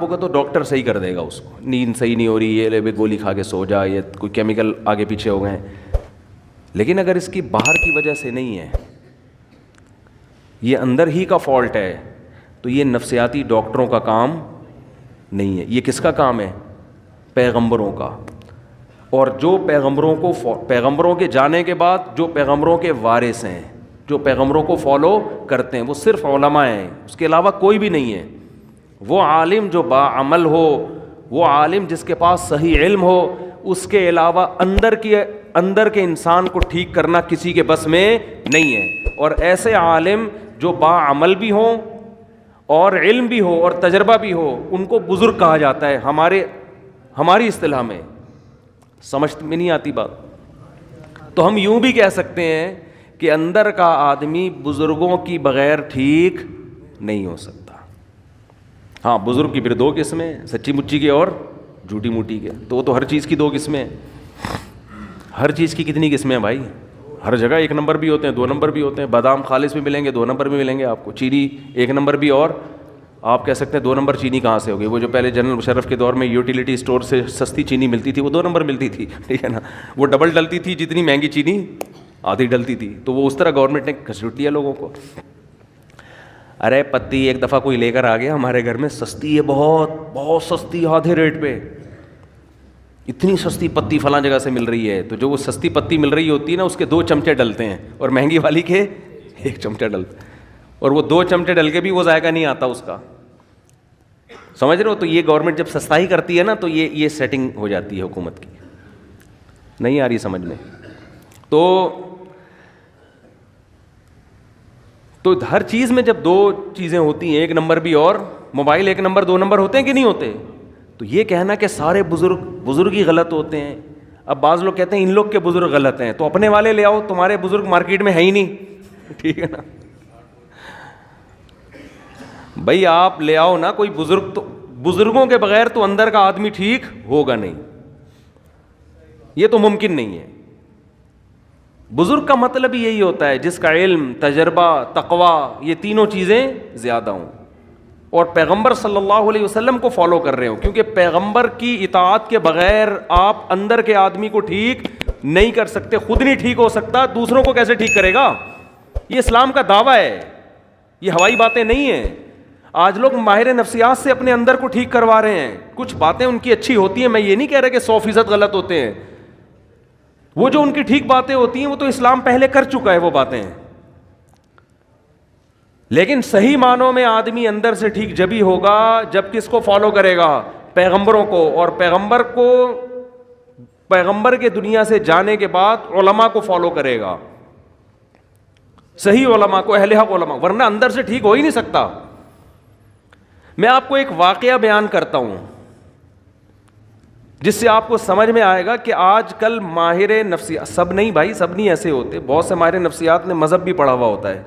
ہوگا تو ڈاکٹر صحیح کر دے گا اس کو, نیند صحیح نہیں ہو رہی, یہ لے گولی کھا کے سو جا, یہ کوئی کیمیکل آگے پیچھے ہو گئے ہیں. لیکن اگر اس کی باہر کی وجہ سے نہیں ہے, یہ اندر ہی کا فالٹ ہے, تو یہ نفسیاتی ڈاکٹروں کا کام نہیں ہے, یہ کس کا کام ہے؟ پیغمبروں کا. اور جو پیغمبروں کے جانے کے بعد جو پیغمبروں کے وارث ہیں, جو پیغمبروں کو فالو کرتے ہیں, وہ صرف علماء ہیں, اس کے علاوہ کوئی بھی نہیں ہے. وہ عالم جو باعمل ہو, وہ عالم جس کے پاس صحیح علم ہو, اس کے علاوہ اندر کے انسان کو ٹھیک کرنا کسی کے بس میں نہیں ہے. اور ایسے عالم جو باعمل بھی ہوں اور علم بھی ہو اور تجربہ بھی ہو, ان کو بزرگ کہا جاتا ہے ہماری اصطلاح میں. سمجھ میں نہیں آتی بات؟ تو ہم یوں بھی کہہ سکتے ہیں کہ اندر کا آدمی بزرگوں کی بغیر ٹھیک نہیں ہو سکتا. ہاں, بزرگ کی پھر دو قسمیں, سچی مچی کے اور جھوٹی موٹی کے. تو وہ تو ہر چیز کی دو قسمیں ہیں. ہر چیز کی کتنی قسمیں ہیں بھائی؟ ہر جگہ ایک نمبر بھی ہوتے ہیں, دو نمبر بھی ہوتے ہیں. بادام خالص بھی ملیں گے, دو نمبر بھی ملیں گے آپ کو. چینی ایک نمبر بھی, اور آپ کہہ سکتے ہیں دو نمبر چینی کہاں سے ہوگی؟ وہ جو پہلے جنرل مشرف کے دور میں یوٹیلیٹی اسٹور سے سستی چینی ملتی تھی, وہ دو نمبر ملتی تھی, ٹھیک ہے نا. وہ ڈبل ڈلتی تھی, جتنی مہنگی چینی آدھی ڈلتی تھی. تو وہ اس طرح گورنمنٹ نے گھسیٹ لیا لوگوں کو. ارے پتی ایک دفعہ کوئی لے کر آ گیا ہمارے گھر میں, سستی ہے, بہت بہت سستی, آدھے ریٹ پہ. اتنی سستی پتی فلاں جگہ سے مل رہی ہے. تو جو وہ سستی پتی مل رہی ہوتی ہے نا, اس کے 2 چمچے ڈلتے ہیں, اور مہنگی والی کے 1 چمچہ ڈلتا ہے. اور وہ 2 چمچے ڈل کے بھی وہ ذائقہ نہیں آتا اس کا. سمجھ رہے ہو؟ تو یہ گورنمنٹ جب سستائی کرتی ہے نا, تو یہ سیٹنگ ہو جاتی ہے حکومت کی. نہیں آ رہی سمجھ میں؟ تو ہر چیز میں جب 2 چیزیں ہوتی ہیں, 1 نمبر بھی اور موبائل 1 نمبر 2 نمبر ہوتے ہیں کہ نہیں ہوتے؟ تو یہ کہنا کہ سارے بزرگ ہی غلط ہوتے ہیں. اب بعض لوگ کہتے ہیں ان لوگ کے بزرگ غلط ہیں, تو اپنے والے لے آؤ, تمہارے بزرگ مارکیٹ میں ہے ہی نہیں, ٹھیک ہے نا بھائی. آپ لے آؤ نا کوئی بزرگ, تو بزرگوں کے بغیر تو اندر کا آدمی ٹھیک ہوگا نہیں, یہ تو ممکن نہیں ہے. بزرگ کا مطلب ہی یہی ہوتا ہے جس کا علم, تجربہ, تقوی, یہ تینوں چیزیں زیادہ ہوں, اور پیغمبر صلی اللہ علیہ وسلم کو فالو کر رہے ہوں. کیونکہ پیغمبر کی اطاعت کے بغیر آپ اندر کے آدمی کو ٹھیک نہیں کر سکتے. خود نہیں ٹھیک ہو سکتا, دوسروں کو کیسے ٹھیک کرے گا؟ یہ اسلام کا دعویٰ ہے, یہ ہوائی باتیں نہیں ہیں. آج لوگ ماہر نفسیات سے اپنے اندر کو ٹھیک کروا رہے ہیں. کچھ باتیں ان کی اچھی ہوتی ہیں, میں یہ نہیں کہہ رہا کہ 100% غلط ہوتے ہیں. وہ جو ان کی ٹھیک باتیں ہوتی ہیں وہ تو اسلام پہلے کر چکا ہے وہ باتیں. لیکن صحیح معنوں میں آدمی اندر سے ٹھیک جبھی ہوگا جب کس کو فالو کرے گا؟ پیغمبروں کو. اور پیغمبر کے دنیا سے جانے کے بعد علماء کو فالو کرے گا, صحیح علماء کو, اہل حق علماء, ورنہ اندر سے ٹھیک ہو ہی نہیں سکتا. میں آپ کو ایک واقعہ بیان کرتا ہوں جس سے آپ کو سمجھ میں آئے گا کہ آج کل ماہر نفسیات, سب نہیں بھائی, سب نہیں ایسے ہوتے. بہت سے ماہر نفسیات نے مذہب بھی پڑھا ہوا ہوتا ہے,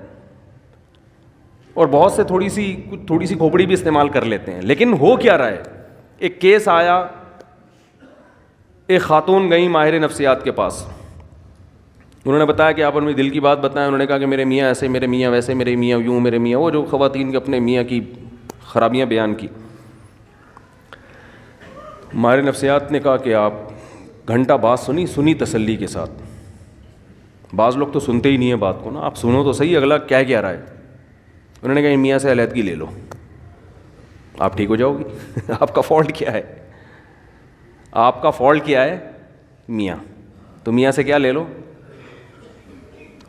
اور بہت سے تھوڑی سی کھوپڑی بھی استعمال کر لیتے ہیں. لیکن ہو کیا رہا ہے؟ ایک کیس آیا, ایک خاتون گئی ماہر نفسیات کے پاس. انہوں نے بتایا کہ آپ اپنی دل کی بات بتائیں. انہوں نے کہا کہ میرے میاں ایسے, میرے میاں ویسے, میرے میاں یوں, میرے میاں وہ, جو خواتین کے اپنے میاں کی خرابیاں بیان کی. ماہر نفسیات نے کہا کہ آپ گھنٹہ بات سنی تسلی کے ساتھ. بعض لوگ تو سنتے ہی نہیں ہیں بات کو نا, آپ سنو تو صحیح اگلا کیا رہا ہے. انہوں نے کہا میاں سے علیحدگی لے لو, آپ ٹھیک ہو جاؤ گی. آپ کا فالٹ کیا ہے؟ آپ کا فالٹ کیا ہے؟ میاں. تو میاں سے کیا لے لو؟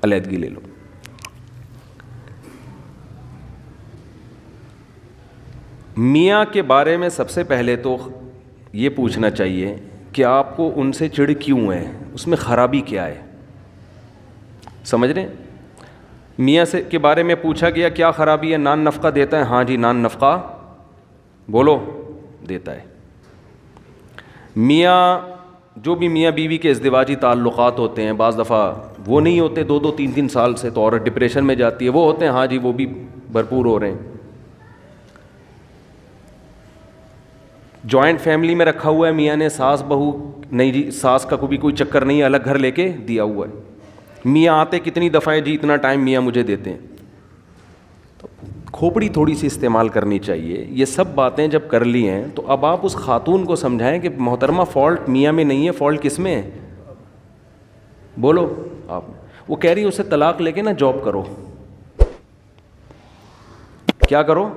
علیحدگی لے لو. میاں کے بارے میں سب سے پہلے تو یہ پوچھنا چاہیے کہ آپ کو ان سے چڑ کیوں ہے, اس میں خرابی کیا ہے. سمجھ رہے ہیں؟ میاں سے کے بارے میں پوچھا گیا کیا خرابی ہے؟ نان نفقہ دیتا ہے؟ ہاں جی نان نفقہ بولو دیتا ہے. میاں جو بھی میاں بیوی کے ازدواجی تعلقات ہوتے ہیں, بعض دفعہ وہ نہیں ہوتے 2-2 3-3 سال سے, تو عورت ڈپریشن میں جاتی ہے. وہ ہوتے ہیں, ہاں جی وہ بھی بھرپور ہو رہے ہیں. جوائنٹ فیملی میں رکھا ہوا ہے میاں نے, ساس بہو نہیں جی, ساس کا کوئی چکر نہیں, الگ گھر لے کے دیا ہوا ہے. میاں آتے کتنی دفعہ ہے جی, اتنا ٹائم میاں مجھے دیتے ہیں. تو کھوپڑی تھوڑی سی استعمال کرنی چاہیے. یہ سب باتیں جب کر لی ہیں تو اب آپ اس خاتون کو سمجھائیں کہ محترمہ فالٹ میاں میں نہیں ہے, فالٹ کس میں ہے؟ بولو آپ. وہ کہہ رہی ہے اسے طلاق لے کے نا جاب کرو. کیا کرو؟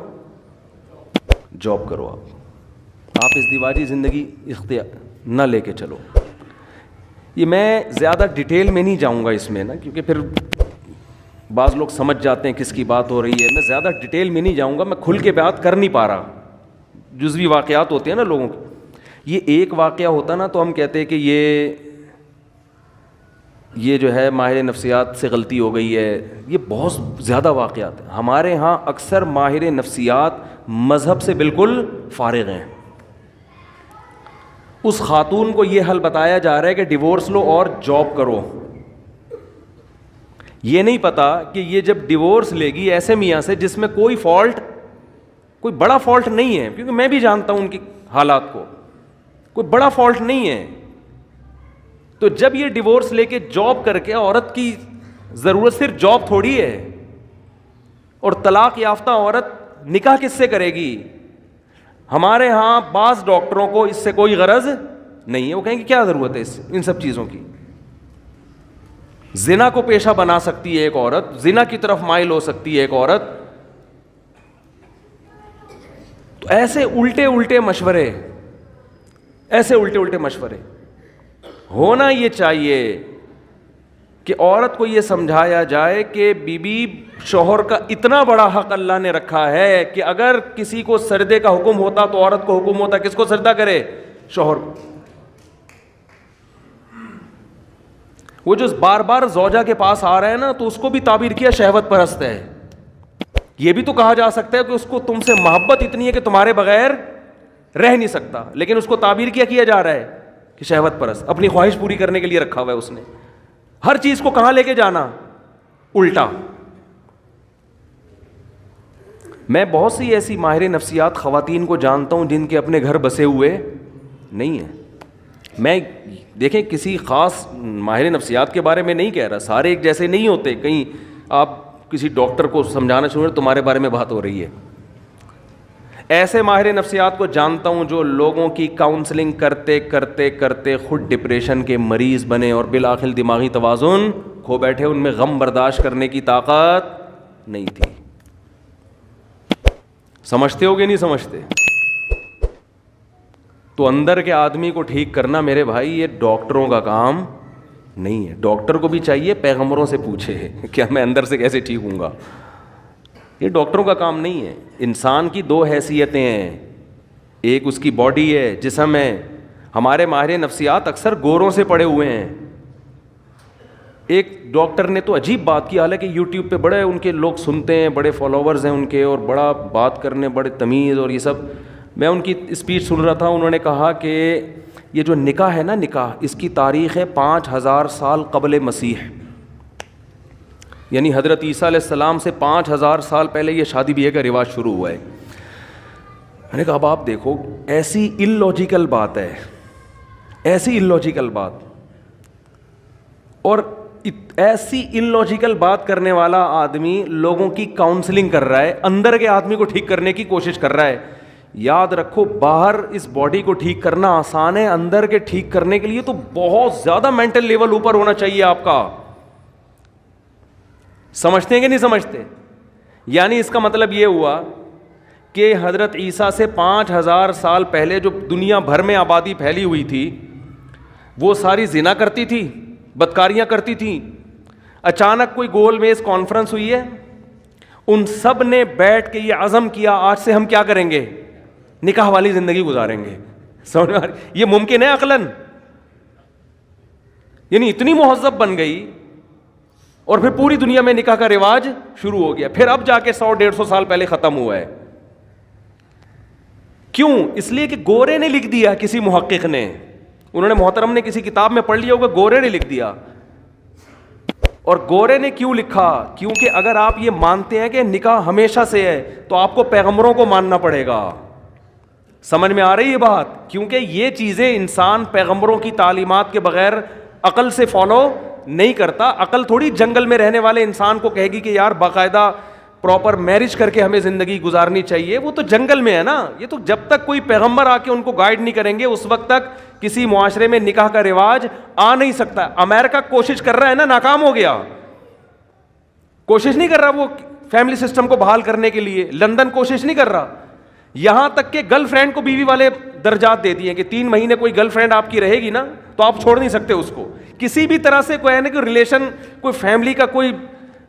جاب کرو. آپ اس دیواجی زندگی اختیار نہ لے کے چلو. یہ میں زیادہ ڈیٹیل میں نہیں جاؤں گا اس میں نا, کیونکہ پھر بعض لوگ سمجھ جاتے ہیں کس کی بات ہو رہی ہے. میں زیادہ ڈیٹیل میں نہیں جاؤں گا, میں کھل کے بات کر نہیں پا رہا. جزوی واقعات ہوتے ہیں نا لوگوں کے. یہ ایک واقعہ ہوتا نا تو ہم کہتے ہیں کہ یہ جو ہے ماہر نفسیات سے غلطی ہو گئی ہے. یہ بہت زیادہ واقعات ہیں. ہمارے ہاں اکثر ماہر نفسیات مذہب سے بالکل فارغ ہیں. اس خاتون کو یہ حل بتایا جا رہا ہے کہ ڈیورس لو اور جاب کرو. یہ نہیں پتا کہ یہ جب ڈیورس لے گی ایسے میاں سے جس میں کوئی فالٹ, کوئی بڑا فالٹ نہیں ہے, کیونکہ میں بھی جانتا ہوں ان کی حالات کو, کوئی بڑا فالٹ نہیں ہے. تو جب یہ ڈیورس لے کے جاب کر کے, عورت کی ضرورت صرف جاب تھوڑی ہے, اور طلاق یافتہ عورت نکاح کس سے کرے گی؟ ہمارے ہاں بعض ڈاکٹروں کو اس سے کوئی غرض نہیں ہے. وہ کہیں گے کیا ضرورت ہے ان سب چیزوں کی. زنا کو پیشہ بنا سکتی ہے ایک عورت, زنا کی طرف مائل ہو سکتی ہے ایک عورت. تو ایسے الٹے مشورے, ایسے الٹے مشورے. ہونا یہ چاہیے کہ عورت کو یہ سمجھایا جائے کہ بیوی شوہر کا اتنا بڑا حق اللہ نے رکھا ہے کہ اگر کسی کو سجدے کا حکم ہوتا تو عورت کو حکم ہوتا کس کو سجدہ کرے؟ شوہر کو. وہ جو بار بار زوجہ کے پاس آ رہا ہے نا, تو اس کو بھی تعبیر کیا شہوت پرست ہے. یہ بھی تو کہا جا سکتا ہے کہ اس کو تم سے محبت اتنی ہے کہ تمہارے بغیر رہ نہیں سکتا, لیکن اس کو تعبیر کیا جا رہا ہے کہ شہوت پرست, اپنی خواہش پوری کرنے کے لیے رکھا ہوا ہے اس نے. ہر چیز کو کہاں لے کے جانا؟ الٹا. میں بہت سی ایسی ماہر نفسیات خواتین کو جانتا ہوں جن کے اپنے گھر بسے ہوئے نہیں ہیں. میں دیکھیں کسی خاص ماہر نفسیات کے بارے میں نہیں کہہ رہا, سارے ایک جیسے نہیں ہوتے. کہیں آپ کسی ڈاکٹر کو سمجھانا شروع تمہارے بارے میں بات ہو رہی ہے. ایسے ماہر نفسیات کو جانتا ہوں جو لوگوں کی کاؤنسلنگ کرتے کرتے کرتے خود ڈپریشن کے مریض بنے اور بالآخر دماغی توازن کھو بیٹھے. ان میں غم برداشت کرنے کی طاقت نہیں تھی. سمجھتے ہو گے نہیں سمجھتے؟ تو اندر کے آدمی کو ٹھیک کرنا میرے بھائی یہ ڈاکٹروں کا کام نہیں ہے. ڈاکٹر کو بھی چاہیے پیغمبروں سے پوچھے کیا میں اندر سے کیسے ٹھیک ہوں گا. یہ ڈاکٹروں کا کام نہیں ہے. انسان کی دو حیثیتیں ہیں, ایک اس کی باڈی ہے, جسم ہے. ہمارے ماہر نفسیات اکثر گوروں سے پڑے ہوئے ہیں. ایک ڈاکٹر نے تو عجیب بات کی, حالانکہ یوٹیوب پہ بڑے ان کے لوگ سنتے ہیں, بڑے فالوورز ہیں ان کے, اور بڑا بات کرنے, بڑے تمیز اور یہ سب. میں ان کی اسپیچ سن رہا تھا, انہوں نے کہا کہ یہ جو نکاح ہے نا, نکاح اس کی تاریخ ہے 5000 سال قبل مسیح, یعنی حضرت عیسیٰ علیہ السلام سے 5000 سال پہلے یہ شادی بیاہ کا رواج شروع ہوا ہے. میں نے کہا اب آپ دیکھو, ایسی ان لاجیکل بات ہے, ایسی ان لاجیکل بات, اور ایسی ان لاجیکل بات کرنے والا آدمی لوگوں کی کاؤنسلنگ کر رہا ہے, اندر کے آدمی کو ٹھیک کرنے کی کوشش کر رہا ہے. یاد رکھو, باہر اس باڈی کو ٹھیک کرنا آسان ہے, اندر کے ٹھیک کرنے کے لیے تو بہت زیادہ مینٹل لیول اوپر ہونا چاہیے آپ کا. سمجھتے ہیں کہ نہیں سمجھتے؟ یعنی اس کا مطلب یہ ہوا کہ حضرت عیسیٰ سے 5000 سال پہلے جو دنیا بھر میں آبادی پھیلی ہوئی تھی وہ ساری زنا کرتی تھی, بدکاریاں کرتی تھیں. اچانک کوئی گول میز کانفرنس ہوئی ہے, ان سب نے بیٹھ کے یہ عزم کیا آج سے ہم کیا کریں گے؟ نکاح والی زندگی گزاریں گے. سمجھ میں یہ ممکن ہے عقلاً؟ یعنی اتنی مہذب بن گئی, اور پھر پوری دنیا میں نکاح کا رواج شروع ہو گیا. پھر اب جا کے 100-150 سال پہلے ختم ہوا ہے. کیوں؟ اس لیے کہ گورے نے لکھ دیا, کسی محقق نے, انہوں نے محترم نے کسی کتاب میں پڑھ لیا ہوگا, گورے نے لکھ دیا. اور گورے نے کیوں لکھا؟ کیونکہ اگر آپ یہ مانتے ہیں کہ نکاح ہمیشہ سے ہے تو آپ کو پیغمبروں کو ماننا پڑے گا. سمجھ میں آ رہی ہے بات؟ کیونکہ یہ چیزیں انسان پیغمبروں کی تعلیمات کے بغیر عقل سے فالو نہیں کرتا. عقل تھوڑی جنگل میں رہنے والے انسان کو کہے گی کہ یار باقاعدہ پراپر میرج کر کے ہمیں زندگی گزارنی چاہیے، وہ تو جنگل میں ہے نا. یہ تو جب تک کوئی پیغمبر آ کے ان کو گائیڈ نہیں کریں گے اس وقت تک کسی معاشرے میں نکاح کا رواج آ نہیں سکتا. امریکہ کوشش کر رہا ہے نا، ناکام ہو گیا. کوشش نہیں کر رہا وہ فیملی سسٹم کو بحال کرنے کے لیے. لندن کوشش نہیں کر رہا. یہاں تک کہ گرل فرینڈ کو بیوی والے درجات دے دیے کہ 3 مہینے کوئی گرل فرینڈ آپ کی رہے گی نا تو آپ چھوڑ نہیں سکتے اس کو. کسی بھی طرح سے کوئی ہے نا کہ ریلیشن، کوئی فیملی کا کوئی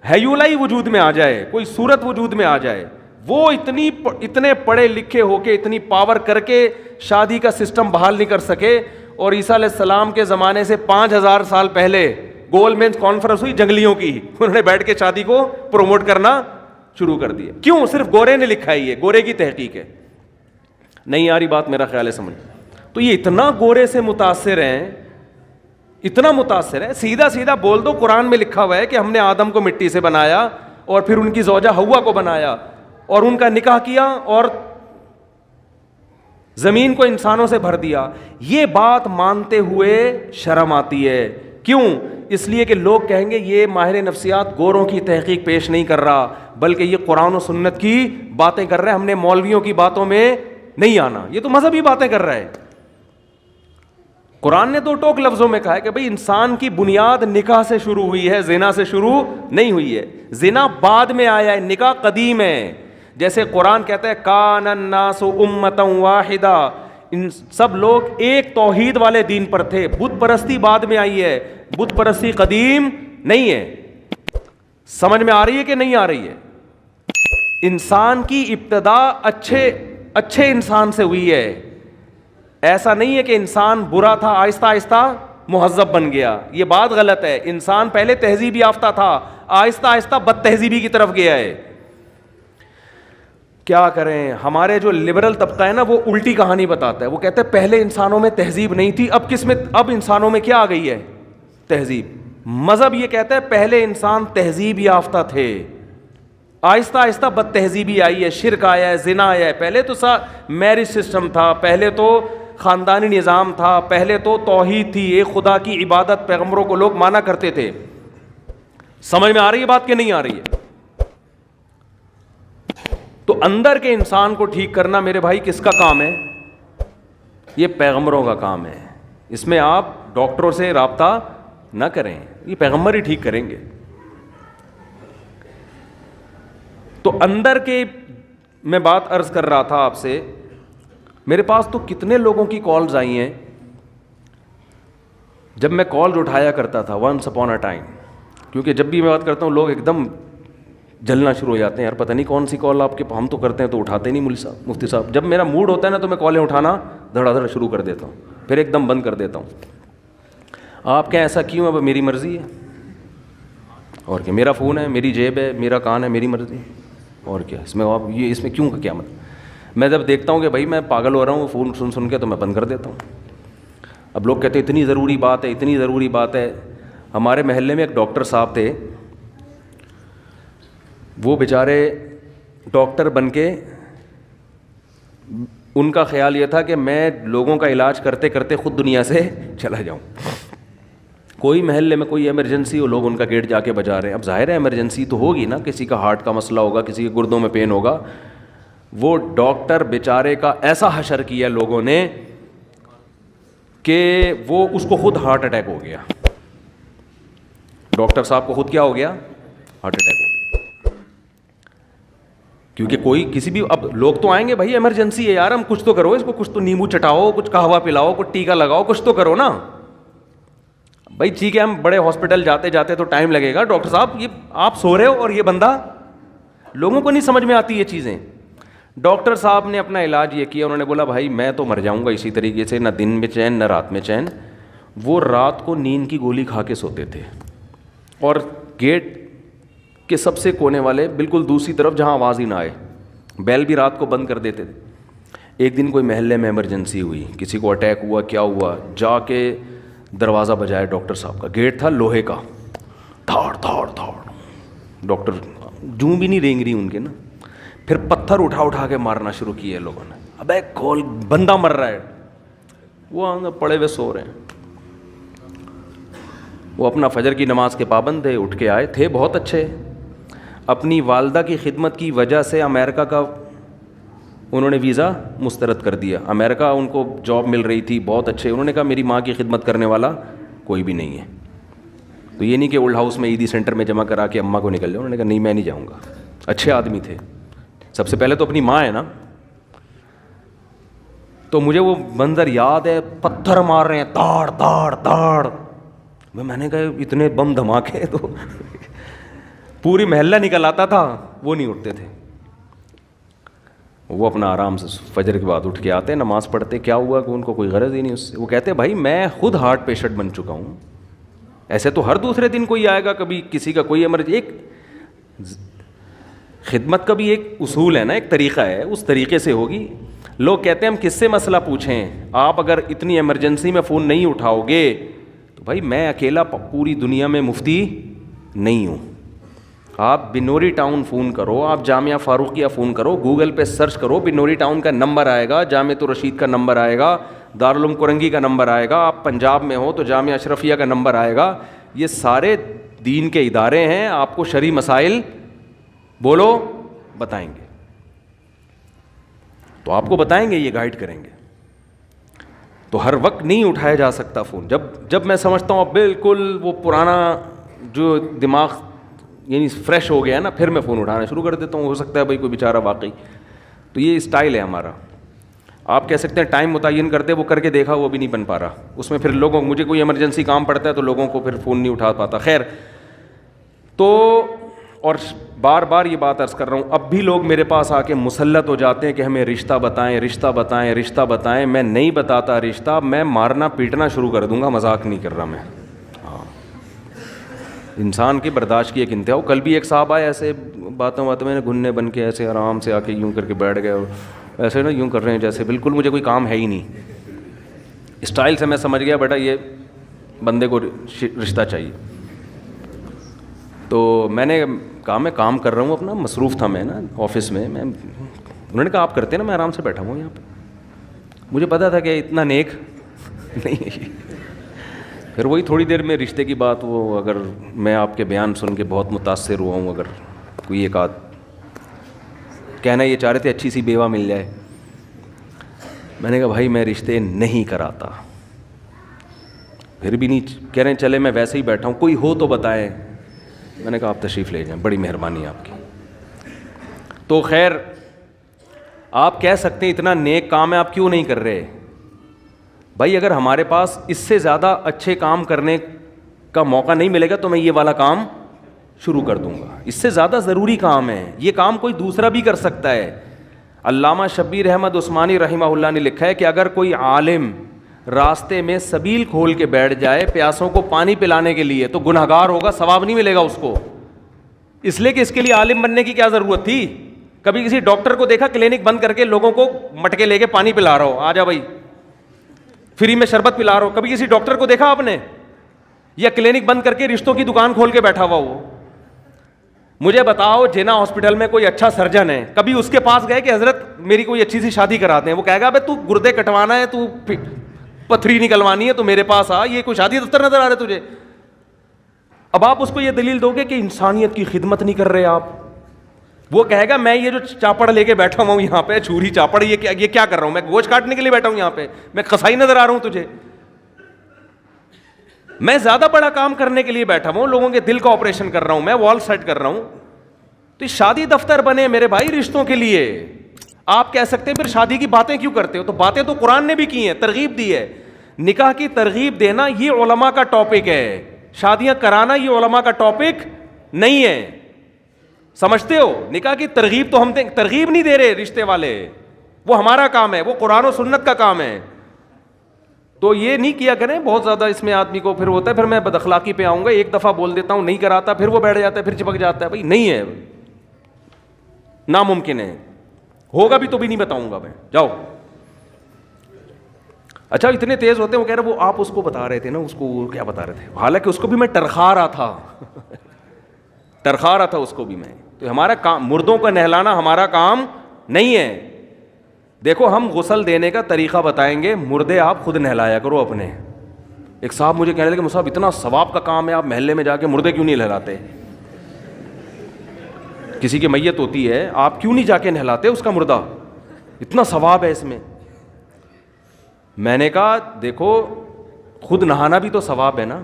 ہیولائی وجود میں آ جائے، کوئی صورت وجود میں آ جائے، وہ اتنے پڑھے لکھے ہو کے اتنی پاور کر کے شادی کا سسٹم بحال نہیں کر سکے. اور عیسیٰ علیہ السلام کے زمانے سے 5000 سال پہلے گول مینس کانفرنس ہوئی جنگلیوں کی، انہوں نے بیٹھ کے شادی کو پروموٹ کرنا شروع کر دیا. کیوں؟ صرف گورے نے لکھا ہے، یہ گورے کی تحقیق ہے. نہیں آ رہی بات میرا خیال ہے سمجھ. تو یہ اتنا گورے سے متاثر ہیں، اتنا متاثر ہے. سیدھا سیدھا بول دو، قرآن میں لکھا ہوا ہے کہ ہم نے آدم کو مٹی سے بنایا اور پھر ان کی زوجہ حوا کو بنایا اور ان کا نکاح کیا اور زمین کو انسانوں سے بھر دیا. یہ بات مانتے ہوئے شرم آتی ہے. کیوں؟ اس لیے کہ لوگ کہیں گے یہ ماہر نفسیات گوروں کی تحقیق پیش نہیں کر رہا بلکہ یہ قرآن و سنت کی باتیں کر رہا ہے، ہم نے مولویوں کی باتوں میں نہیں آنا. یہ تو مذہبی باتیں کر رہا ہے. قرآن نے 2 ٹوک لفظوں میں کہا ہے کہ بھئی انسان کی بنیاد نکاح سے شروع ہوئی ہے، زنا سے شروع نہیں ہوئی ہے. زنا بعد میں آیا ہے، نکاح قدیم ہے. جیسے قرآن کہتا ہے کان الناس امۃ واحدہ، ان سب لوگ ایک توحید والے دین پر تھے. بت پرستی بعد میں آئی ہے، بت پرستی قدیم نہیں ہے. سمجھ میں آ رہی ہے کہ نہیں آ رہی ہے؟ انسان کی ابتدا اچھے انسان سے ہوئی ہے. ایسا نہیں ہے کہ انسان برا تھا آہستہ آہستہ مہذب بن گیا. یہ بات غلط ہے. انسان پہلے تہذیب یافتہ تھا، آہستہ آہستہ بد تہذیبی کی طرف گیا ہے. کیا کریں؟ ہمارے جو لبرل طبقہ ہے نا وہ الٹی کہانی بتاتا ہے. وہ کہتے ہیں پہلے انسانوں میں تہذیب نہیں تھی، اب انسانوں میں کیا آ گئی ہے؟ تہذیب. مذہب یہ کہتا ہے پہلے انسان تہذیب یافتہ تھے، آہستہ آہستہ بد تہذیبی آئی ہے، شرک آیا ہے، زنا آیا ہے. پہلے تو میرج سسٹم تھا، پہلے تو خاندانی نظام تھا، پہلے تو توحید تھی، ایک خدا کی عبادت پیغمبروں کو لوگ مانا کرتے تھے. سمجھ میں آ رہی ہے بات کہ نہیں آ رہی ہے؟ تو اندر کے انسان کو ٹھیک کرنا میرے بھائی کس کا کام ہے؟ یہ پیغمبروں کا کام ہے. اس میں آپ ڈاکٹروں سے رابطہ نہ کریں، یہ پیغمبر ہی ٹھیک کریں گے. تو اندر کے میں بات عرض کر رہا تھا آپ سے. میرے پاس تو کتنے لوگوں کی کالز آئی ہیں. جب میں کال اٹھایا کرتا تھا ونس اپون اے ٹائم، کیونکہ جب بھی میں بات کرتا ہوں لوگ ایک دم جلنا شروع ہو جاتے ہیں، یار پتہ نہیں کون سی کال آپ کے، ہم تو کرتے ہیں تو اٹھاتے نہیں مفتی صاحب. جب میرا موڈ ہوتا ہے نا تو میں کالیں اٹھانا دھڑا دھڑ شروع کر دیتا ہوں، پھر ایک دم بند کر دیتا ہوں. آپ کہیں ایسا کیوں؟ اب میری مرضی ہے. اور کیا، میرا فون ہے، میری جیب ہے، میرا کان ہے، میری مرضی. اور کیا اس میں آپ یہ اس میں کیوں کا کیا مطلب؟ میں جب دیکھتا ہوں کہ بھائی میں پاگل ہو رہا ہوں فون سن کے تو میں بند کر دیتا ہوں. اب لوگ کہتے ہیں اتنی ضروری بات ہے، اتنی ضروری بات ہے. ہمارے محلے میں ایک ڈاکٹر صاحب تھے، وہ بیچارے ڈاکٹر بن کے ان کا خیال یہ تھا کہ میں لوگوں کا علاج کرتے کرتے خود دنیا سے چلا جاؤں. کوئی محلے میں کوئی ایمرجنسی ہو، لوگ ان کا گیٹ جا کے بجا رہے ہیں. اب ظاہر ہے ایمرجنسی تو ہوگی نا، کسی کا ہارٹ کا مسئلہ ہوگا، کسی کے گردوں میں پین ہوگا. وہ ڈاکٹر بیچارے کا ایسا حشر کیا لوگوں نے کہ وہ اس کو خود ہارٹ اٹیک ہو گیا. ڈاکٹر صاحب کو خود کیا ہو گیا؟ ہارٹ اٹیک ہو گیا. کیونکہ کوئی کسی بھی، اب لوگ تو آئیں گے بھائی ایمرجنسی ہے یار، ہم کچھ تو کرو، اس کو کچھ تو نیمبو چٹاؤ، کچھ قہوہ پلاؤ، کچھ ٹیکا لگاؤ، کچھ تو کرو نا بھائی. ٹھیک ہے ہم بڑے ہاسپٹل جاتے جاتے تو ٹائم لگے گا. ڈاکٹر صاحب یہ آپ سو رہے ہو اور یہ بندہ، لوگوں کو نہیں سمجھ میں آتی یہ چیزیں. ڈاکٹر صاحب نے اپنا علاج یہ کیا، انہوں نے بولا بھائی میں تو مر جاؤں گا اسی طریقے سے، نہ دن میں چین نہ رات میں چین. وہ رات کو نیند کی گولی کھا کے سوتے تھے اور گیٹ کے سب سے کونے والے بالکل دوسری طرف جہاں آواز ہی نہ آئے، بیل بھی رات کو بند کر دیتے تھے. ایک دن کوئی محلے میں ایمرجنسی ہوئی، کسی کو اٹیک ہوا، کیا ہوا، جا کے دروازہ بجایا ڈاکٹر صاحب کا. گیٹ تھا لوہے کا، تھاڑ تھاڑ تھاڑ. ڈاکٹر جوں بھی نہیں رینگ رہی ان کے نا. پھر پتھر اٹھا کے مارنا شروع کیے لوگوں نے. ابے کھول، بندہ مر رہا ہے. وہ پڑے ہوئے سو رہے ہیں. وہ اپنا فجر کی نماز کے پابند تھے، اٹھ کے آئے تھے بہت اچھے. اپنی والدہ کی خدمت کی وجہ سے امریکہ کا انہوں نے ویزا مسترد کر دیا. امریکہ ان کو جاب مل رہی تھی بہت اچھے, انہوں نے کہا میری ماں کی خدمت کرنے والا کوئی بھی نہیں ہے. تو یہ نہیں کہ اولڈ ہاؤس میں عیدی سینٹر میں جمع کرا کے اماں کو نکل جاؤ, انہوں نے کہا نہیں میں نہیں جاؤں گا. اچھے آدمی تھے. سب سے پہلے تو اپنی ماں ہے نا. تو مجھے وہ منظر یاد ہے, پتھر مار رہے ہیں تاڑ تاڑ تاڑ. میں نے کہا اتنے بم دھماکے, تو پوری محلہ نکل آتا تھا, وہ نہیں اٹھتے تھے. وہ اپنا آرام سے فجر کے بعد اٹھ کے آتے, نماز پڑھتے, کیا ہوا کہ ان کو کوئی غرض ہی نہیں اس سے. وہ کہتے بھائی میں خود ہارٹ پیشنٹ بن چکا ہوں, ایسے تو ہر دوسرے دن کوئی آئے گا, کبھی کسی کا کوئی ایمرجنسی. ایک خدمت کا بھی ایک اصول ہے نا, ایک طریقہ ہے, اس طریقے سے ہوگی. لوگ کہتے ہیں ہم کس سے مسئلہ پوچھیں, آپ اگر اتنی ایمرجنسی میں فون نہیں اٹھاؤ گے تو بھائی میں اکیلا پوری دنیا میں مفتی نہیں ہوں. آپ بنوری ٹاؤن فون کرو, آپ جامعہ فاروقیہ فون کرو, گوگل پہ سرچ کرو, بنوری ٹاؤن کا نمبر آئے گا, جامعۃ الرشید کا نمبر آئے گا, دارالعلوم کرنگی کا نمبر آئے گا, آپ پنجاب میں ہو تو جامعہ اشرفیہ کا نمبر آئے گا. یہ سارے دین کے ادارے ہیں, آپ کو شرعی مسائل بولو بتائیں گے, تو آپ کو بتائیں گے, یہ گائیڈ کریں گے. تو ہر وقت نہیں اٹھایا جا سکتا فون. جب میں سمجھتا ہوں اب بالکل وہ پرانا جو دماغ یعنی فریش ہو گیا نا, پھر میں فون اٹھانا شروع کر دیتا ہوں. ہو سکتا ہے بھائی کوئی بیچارہ واقعی, تو یہ اسٹائل ہے ہمارا. آپ کہہ سکتے ہیں ٹائم متعین کر دے, وہ کر کے دیکھا وہ بھی نہیں بن پا رہا. اس میں پھر لوگوں مجھے کوئی ایمرجنسی کام پڑتا ہے تو لوگوں کو پھر فون نہیں اٹھا پاتا. خیر, تو اور بار بار یہ بات عرض کر رہا ہوں, اب بھی لوگ میرے پاس آ کے مسلط ہو جاتے ہیں کہ ہمیں رشتہ بتائیں رشتہ بتائیں رشتہ بتائیں. میں نہیں بتاتا رشتہ, میں مارنا پیٹنا شروع کر دوں گا, مذاق نہیں کر رہا میں. انسان کی برداشت کی ایک انتہا ہو. کل بھی ایک صاحب آئے ایسے باتوں میں نے گھننے بن کے ایسے آرام سے آ کے یوں کر کے بیٹھ گئے, اور ایسے نا یوں کر رہے ہیں جیسے بالکل مجھے کوئی کام ہے ہی نہیں. اسٹائل سے میں سمجھ گیا بیٹا یہ بندے کو رشتہ چاہیے. تو میں نے کہا میں کام کر رہا ہوں اپنا, مصروف تھا میں نا آفس میں. انہوں نے کہا آپ کرتے نا, میں آرام سے بیٹھا ہوں یہاں پہ. مجھے پتا تھا کہ اتنا نیک نہیں. پھر وہی تھوڑی دیر میں رشتے کی بات, وہ اگر میں آپ کے بیان سن کے بہت متاثر ہوا ہوں, اگر کوئی ایک آدھ کہنا یہ چاہ رہے تھے اچھی سی بیوہ مل جائے, میں نے کہا بھائی میں رشتے نہیں کراتا. پھر بھی نہیں کہہ رہے ہیں چلے میں ویسے ہی بیٹھا ہوں, کوئی ہو تو بتائیں. میں نے کہا آپ تشریف لے جائیں, بڑی مہربانی آپ کی. تو خیر آپ کہہ سکتے ہیں اتنا نیک کام ہے آپ کیوں نہیں کر رہے. بھائی اگر ہمارے پاس اس سے زیادہ اچھے کام کرنے کا موقع نہیں ملے گا تو میں یہ والا کام شروع کر دوں گا. اس سے زیادہ ضروری کام ہے, یہ کام کوئی دوسرا بھی کر سکتا ہے. علامہ شبیر احمد عثمانی رحمہ اللہ نے لکھا ہے کہ اگر کوئی عالم راستے میں سبیل کھول کے بیٹھ جائے پیاسوں کو پانی پلانے کے لیے تو گنہگار ہوگا, ثواب نہیں ملے گا اس کو. اس لیے کہ اس کے لیے عالم بننے کی کیا ضرورت تھی. کبھی کسی ڈاکٹر کو دیکھا کلینک بند کر کے لوگوں کو مٹکے لے کے پانی پلا رہا ہو, آ جا بھائی فری میں شربت پلا رہا ہو. کبھی کسی ڈاکٹر کو دیکھا آپ نے, یا کلینک بند کر کے رشتوں کی دکان کھول کے بیٹھا ہوا ہو. مجھے بتاؤ جینا ہاسپٹل میں کوئی اچھا سرجن ہے, کبھی اس کے پاس گئے کہ حضرت میری کوئی اچھی سی شادی کراتے ہیں, وہ کہے گا بھائی تو گردے کٹوانا ہے, تو پتھری نکلوانی ہے, تو میرے پاس آ, یہ کوئی شادی دفتر نظر آ رہا ہے تجھے. اب آپ اس کو یہ دلیل دو گے کہ انسانیت کی خدمت نہیں کر رہے آپ. وہ کہے گا میں یہ جو چاپڑ لے کے بیٹھا ہوا ہوں یہاں پہ, چھری چاپڑ, یہ کیا کر رہا ہوں, میں گوشت کاٹنے کے لیے بیٹھا ہوں یہاں پہ, میں قصائی نظر آ رہا ہوں تجھے. میں زیادہ بڑا کام کرنے کے لیے بیٹھا ہوں, لوگوں کے دل کا آپریشن کر رہا ہوں, میں وال سیٹ کر رہا ہوں. تو شادی دفتر بنے میرے بھائی رشتوں کے لیے. آپ کہہ سکتے ہیں پھر شادی کی باتیں کیوں کرتے ہو, تو باتیں تو قرآن نے بھی کی ہیں, ترغیب دی ہے. نکاح کی ترغیب دینا یہ علماء کا ٹاپک ہے, شادیاں کرانا یہ علماء کا ٹاپک نہیں ہے. سمجھتے ہو, نکاح کی ترغیب تو ہم ترغیب نہیں دے رہے رشتے والے, وہ ہمارا کام ہے, وہ قرآن و سنت کا کام ہے. تو یہ نہیں کیا کریں بہت زیادہ, اس میں آدمی کو پھر ہوتا ہے پھر میں بد اخلاقی پہ آؤں گا, ایک دفعہ بول دیتا ہوں نہیں کراتا, پھر وہ بیٹھ جاتا ہے, پھر چپک جاتا ہے. بھائی نہیں ہے, ناممکن ہے, ہوگا بھی تو بھی نہیں بتاؤں گا میں, جاؤ. اچھا اتنے تیز ہوتے ہیں, وہ کہہ رہے وہ آپ اس کو بتا رہے تھے نا, اس کو کیا بتا رہے تھے, حالانکہ اس کو بھی میں ٹرخا رہا تھا ٹرخا رہا تھا اس کو بھی میں. تو ہمارا کام مردوں کو نہلانا ہمارا کام نہیں ہے. دیکھو ہم غسل دینے کا طریقہ بتائیں گے, مردے آپ خود نہلایا کرو اپنے. ایک صاحب مجھے کہنے لگے مصعب اتنا ثواب کا کام ہے, آپ محلے میں جا کے مردے کیوں نہیں نہلاتے. کسی کی میت ہوتی ہے, آپ کیوں نہیں جا کے نہلاتے اس کا مردہ؟ اتنا ثواب ہے اس میں. میں نے کہا دیکھو خود نہانا بھی تو ثواب ہے نا.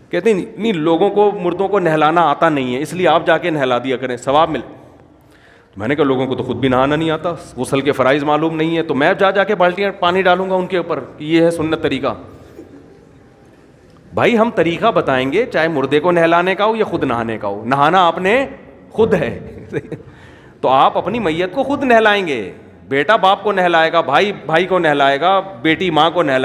کہتے ہیں نہیں, لوگوں کو مردوں کو نہلانا آتا نہیں ہے, اس لیے آپ جا کے نہلا دیا کریں, ثواب مل. میں نے کہا لوگوں کو تو خود بھی نہانا نہیں آتا, غسل کے فرائض معلوم نہیں ہے, تو میں جا کے بالٹیاں پانی ڈالوں گا ان کے اوپر, یہ ہے سنت طریقہ. بھائی ہم طریقہ بتائیں گے, چاہے مردے کو نہلانے کا ہو یا خود نہانے کا ہو, نہانا آپ نے خود ہے. تو آپ اپنی میت کو خود نہلائیں گے, بیٹا باپ کو نہلائے گا, بھائی بھائی کو نہلائے گا, بیٹی ماں کو نہلائے گا.